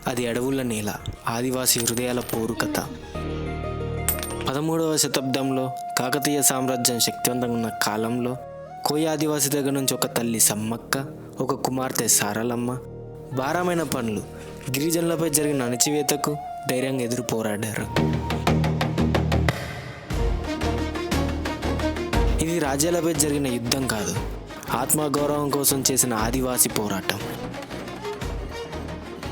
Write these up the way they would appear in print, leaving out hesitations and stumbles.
అది అడవుల నేల, ఆదివాసీ హృదయాల పోరు కథ. 13వ శతాబ్దంలో కాకతీయ సామ్రాజ్యం శక్తివంతంగా ఉన్న కాలంలో కోయ ఆదివాసీ దగ్గర నుంచి ఒక తల్లి సమ్మక్క, ఒక కుమార్తె సారలమ్మ భారమైన పనులు, గిరిజనులపై జరిగిన అణచివేతకు ధైర్యంగా ఎదురు పోరాడారు. ఇది రాజ్యాలపై జరిగిన యుద్ధం కాదు, ఆత్మగౌరవం కోసం చేసిన ఆదివాసీ పోరాటం.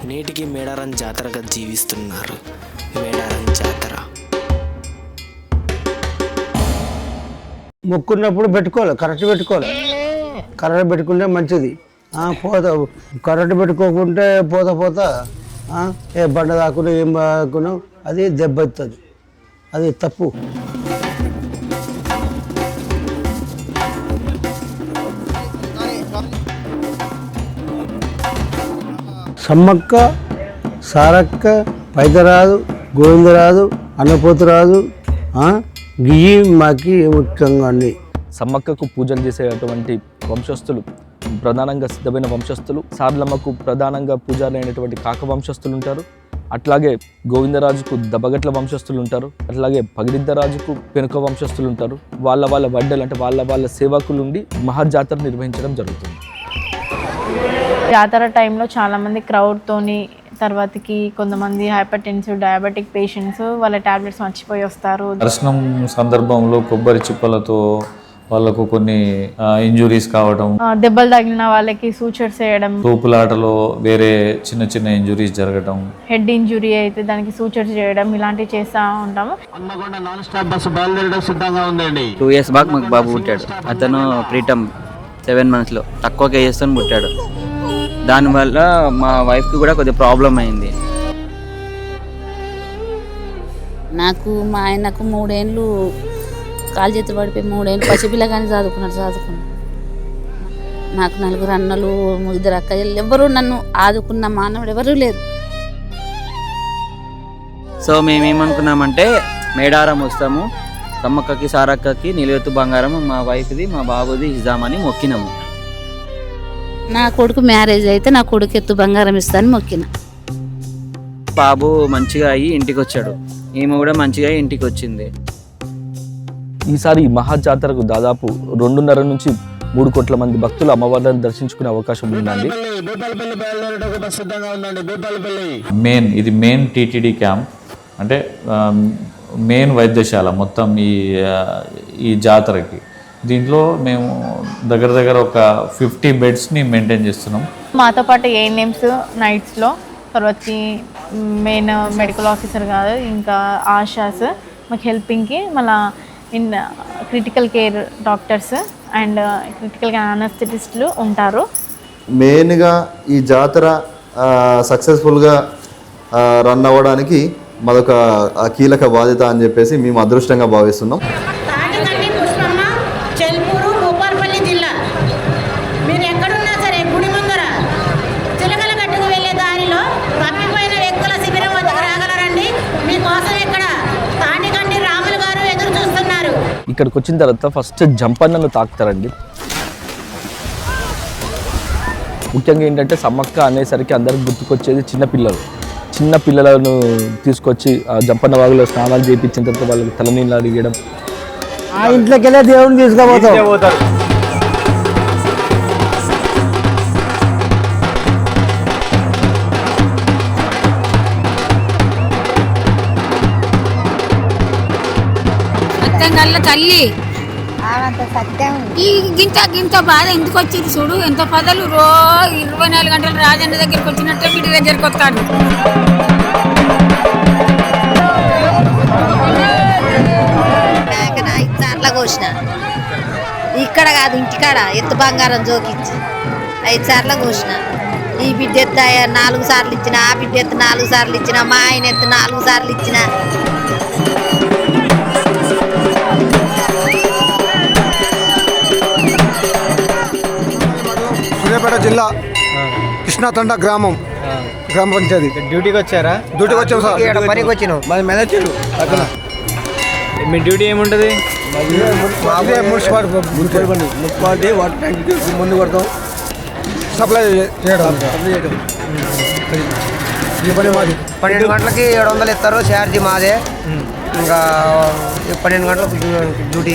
నేటికి మేడారం జాతరగా జీవిస్తున్నారు. మేడారం జాతర మొక్కున్నప్పుడు పెట్టుకోవాలి, కరెక్ట్ పెట్టుకోవాలి. కరెక్ట్ పెట్టుకుంటే మంచిది. కరెక్ట్ పెట్టుకోకుంటే పోతా ఏ బండ దాకును ఏం దాకును అది దెబ్బతుంది, అది తప్పు. సమ్మక్క, సారక్క, పైదరాజు, గోవిందరాజు, అన్నపోతురాజు, గియ్యి మాకి ముఖ్యంగా అన్ని. సమ్మక్కకు పూజలు చేసేటువంటి వంశస్థులు ప్రధానంగా సిద్ధమైన వంశస్థులు, సార్లమ్మకు ప్రధానంగా పూజారి అయినటువంటి కాక వంశస్థులు ఉంటారు. అట్లాగే గోవిందరాజుకు దబగట్ల వంశస్థులు ఉంటారు. అట్లాగే పగిడిద్దరాజుకు పెనుక వంశస్థులు ఉంటారు. వాళ్ళ వడ్డలు అంటే వాళ్ళ సేవకులు ఉండి మహాజాతర నిర్వహించడం జరుగుతుంది. జాతర టైంలో చాలామంది క్రౌడ్తోని, తర్వాతకి కొంతమంది హైపర్ టెన్సివ్ డయాబెటిక్ పేషెంట్స్ వాళ్ళ టాబ్లెట్స్ మర్చిపోయి వస్తారు. దర్శనం సందర్భంలో కొబ్బరి చిప్పలతో వాళ్ళకు కొన్ని ఇంజురీస్ కావడం, దెబ్బలు తగిలిన వాళ్ళకి సూచర్స్ వేయడం, తోపులాటలో వేరే చిన్న ఇంజురీస్ జరగడం, హెడ్ ఇంజురీ అయితే దానికి సూచర్స్ చేయడం, ఇలాంటివి చేస్తూ ఉంటాము. హన్మకొండ నాన్ స్టాప్ బస్సు బయలుదేరడం సిద్ధంగా ఉందండి. 2 years బ్యాక్ మాకు బాబు పుట్టాడు. అతను ప్రీటమ్ 7 monthsలో తక్కువ కేజెస్తో పుట్టాడు. దానివల్ల మా వైఫ్కి కూడా కొద్దిగా ప్రాబ్లం అయింది. నాకు మా ఆయనకు 3 ఏళ్ళు కాలు చేతి పడిపోయి 3 ఏళ్ళు పసిపిల్ల కానీ చదువుకున్నాడు. నాకు 4 అన్నలు, 2 అక్కలు, ఎవరు నన్ను ఆదుకున్న మానవుడు ఎవరూ లేరు. సో మేమేమనుకున్నామంటే మేడారం వస్తాము, సమ్మక్కకి సారక్కకి నిలువెత్తు బంగారం మా వైఫ్ది మా బాబుది ఇద్దామని మొక్కినాము. నా కొడుకు మ్యారేజ్ అయితే నా కొడుకు ఎత్తు బంగారం ఇస్తాను మొక్కిన. బాబు మంచిగా అయ్యి ఇంటికి వచ్చాడు, ఈమె కూడా మంచిగా ఇంటికి వచ్చింది. ఈసారి మహాజాతరకు దాదాపు 2.5 నుంచి 3 కోట్ల మంది భక్తులు అమ్మవారిని దర్శించుకునే అవకాశం ఉందండి. ఇది మెయిన్ టీటీడీ క్యాంప్, అంటే మెయిన్ వైద్యశాల మొత్తం ఈ జాతరకి. దీంట్లో మేము దగ్గర ఒక 50 బెడ్స్ని మెయింటైన్ చేస్తున్నాం. మాతో పాటు ఏఎన్ఎంస్ నైట్స్లో, తర్వాతకి మెయిన్ మెడికల్ ఆఫీసర్ కాదు, ఇంకా ఆశాస్ మాకు హెల్పింగ్కి, మళ్ళీ critical care doctors and critical అనస్థెటిస్టులు ఉంటారు. మెయిన్గా ఈ జాతర సక్సెస్ఫుల్గా రన్ అవ్వడానికి మాదొక కీలక బాధ్యత అని చెప్పేసి మేము అదృష్టంగా భావిస్తున్నాం. ఇక్కడికి వచ్చిన తర్వాత ఫస్ట్ జంపన్నను తాకుతారండి. ముఖ్యంగా ఏంటంటే సమ్మక్క అనేసరికి అందరికి గుర్తుకొచ్చేది చిన్న పిల్లలను తీసుకొచ్చి జంపన్న వాగులో స్నానాలు చేయించిన తర్వాత వాళ్ళకి తలనీళ్ళు అడిగడం, ఆ ఇంట్లోకి వెళ్ళే దేవుడిని తీసుకుపోతారు. తల్లి గింత బాధ ఎందుకు వచ్చింది చూడు, ఎంత పదలు 24 గంటలు రాజన్న దగ్గరికి వచ్చినట్టే వీడి దగ్గరికి వస్తాడు. అట్లా కోసిన ఇక్కడ కాదు, ఇంటికాడ ఎత్తు బంగారం జోకించి 5 సార్లు కోసిన. ఈ బిడ్డ ఎత్త 4 సార్లు ఇచ్చిన, ఆ బిడ్డ ఎత్తు 4 సార్లు ఇచ్చిన, మా ఆయన ఎత్తు 4 సార్లు ఇచ్చిన. సూర్యాపేట జిల్లా కృష్ణాతండ గ్రామ పంచాయతీ డ్యూటీకి వచ్చారా? డ్యూటీకి వచ్చాం సార్. పనికి వచ్చినాం. మాది మేనేజర్. మీ డ్యూటీ ఏముంటుంది? మున్సిపాలిటీ వాటర్ ట్యాంక్ ముందు కొడతాం, సప్లై చేయడం. 12 గంటలకి 700 ఇస్తారు, ఛార్జీ మాదే. ఇంకా 12 గంటలకు డ్యూటీ,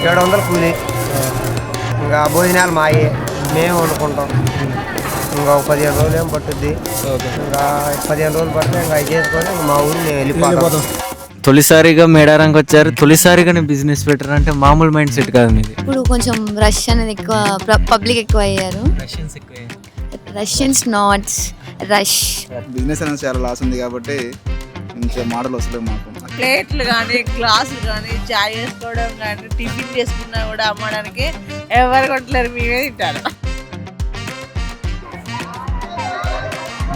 700 కూలి. ఇంకా భోజనాలు మాయే, మేము వండుకుంటాం. ఇంకా 15 రోజులు ఏం పట్టుద్ది. ఇంకా 15 రోజులు పడితే ఇంకా అవి చేసుకొని మా ఊరు మేము వెళ్ళిపోతాం. తొలిసారిగా మేడారంకి వచ్చారు, తొలిసారిగా నేను బిజినెస్ పెట్టారు అంటే మామూలు మైండ్ సెట్ కాదు మీది. ఇప్పుడు కొంచెం రష్ అనేది ఎక్కువ, పబ్లిక్ ఎక్కువ అయ్యారు. Russians NATS rush. బిజినెస్ అనేది చాలా లాస్ ఉంది కాబట్టి మంచిగా మోడల్ వస్తలేదు మాకు. ప్లేట్లు కానీ గ్లాసులు కానీ చాయ్ చేసుకోవడం కానీ టిఫిన్ చేసుకున్నా కూడా అమ్మడానికి ఎవరు కొట్టలేరు, మేమే తింటారు.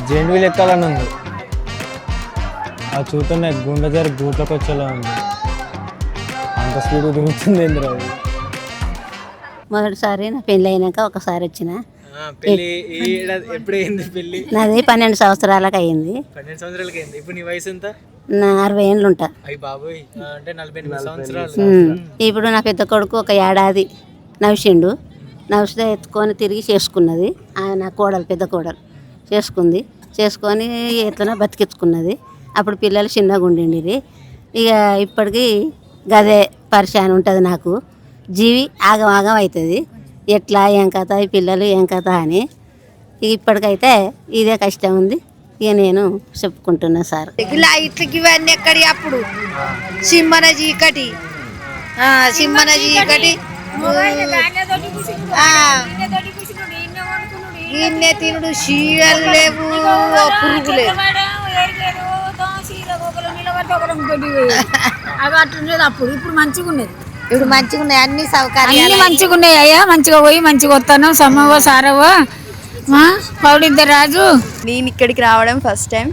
జెండువీలు ఎక్కాలని ఉంది, అది చూస్తున్నాయి గుండె జారి గూట్లోకి వచ్చేలా ఉంది. అంత స్పీడ్ దిగుతుంది ఏంద్రా అది. మొదటిసారి నా పెళ్ళి అయినాక ఒకసారి వచ్చిన. ఎప్పుడు అయింది పెళ్ళి? నాది 12 సంవత్సరాలకు అయింది. 12 సంవత్సరాలకి అయింది. ఇప్పుడు నీ వయసు ఎంత? నా 60 ఏళ్ళు ఉంటా. అయ్యి బాబోయ్, అంటే 48 సంవత్సరాలు. ఇప్పుడు నా పెద్ద కొడుకు ఒక ఏడాది నవ్విండు. నవ్వితే ఎత్తుకొని తిరిగి చేసుకున్నది. నా కోడలు, పెద్ద కోడలు చేసుకొని ఎట్లనో బతికించుకున్నది. అప్పుడు పిల్లలు చిన్నగా ఉండిండి. ఇక ఇప్పటికీ గదే పరిశాన్ ఉంటుంది నాకు. జీవి ఆగం ఆగం అవుతుంది. ఎట్లా ఏం కథ, ఈ పిల్లలు ఏం కథ అని. ఇప్పటికైతే ఇదే కష్టం ఉంది. ఇక నేను చెప్పుకుంటున్నా సార్. లైట్లకి ఇవన్నీ ఎక్కడి అప్పుడు సిమ్మన చీకటి గిన్నె తినుడు, చీరలు లేవు, పురుగు లేవు. అప్పుడు ఇప్పుడు మంచిగా ఉన్నది. ఇప్పుడు మంచిగా ఉన్నాయి అన్ని సౌకర్యాలు, అన్ని మంచిగా ఉన్నాయి. అయ్యా మంచిగా పోయి మంచిగా వస్తాను. సమ్మవో సారవో పౌడిద్ద రాజు. నేను ఇక్కడికి రావడం ఫస్ట్ టైం.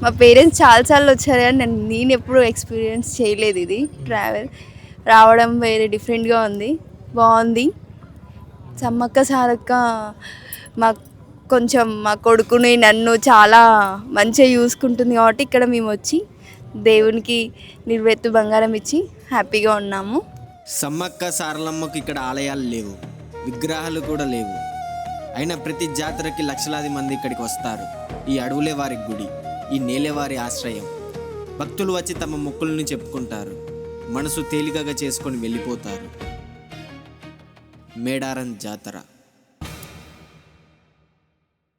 మా పేరెంట్స్ చాలాసార్లు వచ్చారు కానీ నేను ఎప్పుడు ఎక్స్పీరియన్స్ చేయలేదు. ఇది ట్రావెల్ రావడం వేరే డిఫరెంట్గా ఉంది, బాగుంది. సమ్మక్క సారక్క కొంచెం మా కొడుకుని నన్ను చాలా మంచిగా చూసుకుంటుంది కాబట్టి ఇక్కడ మేము వచ్చి దేవునికి నిర్వెత్తు బంగారం ఇచ్చి హ్యాపీగా ఉన్నాము. సమ్మక్క సారలమ్మకు ఇక్కడ ఆలయాలు లేవు, విగ్రహాలు కూడా లేవు. అయినా ప్రతి జాతరకి లక్షలాది మంది ఇక్కడికి వస్తారు. ఈ అడవులే వారి గుడి, ఈ నేలే వారి ఆశ్రయం. భక్తులు వచ్చి తమ మొక్కులను చెప్పుకుంటారు, మనసు తేలికగా చేసుకొని వెళ్ళిపోతారు. మేడారం జాతర.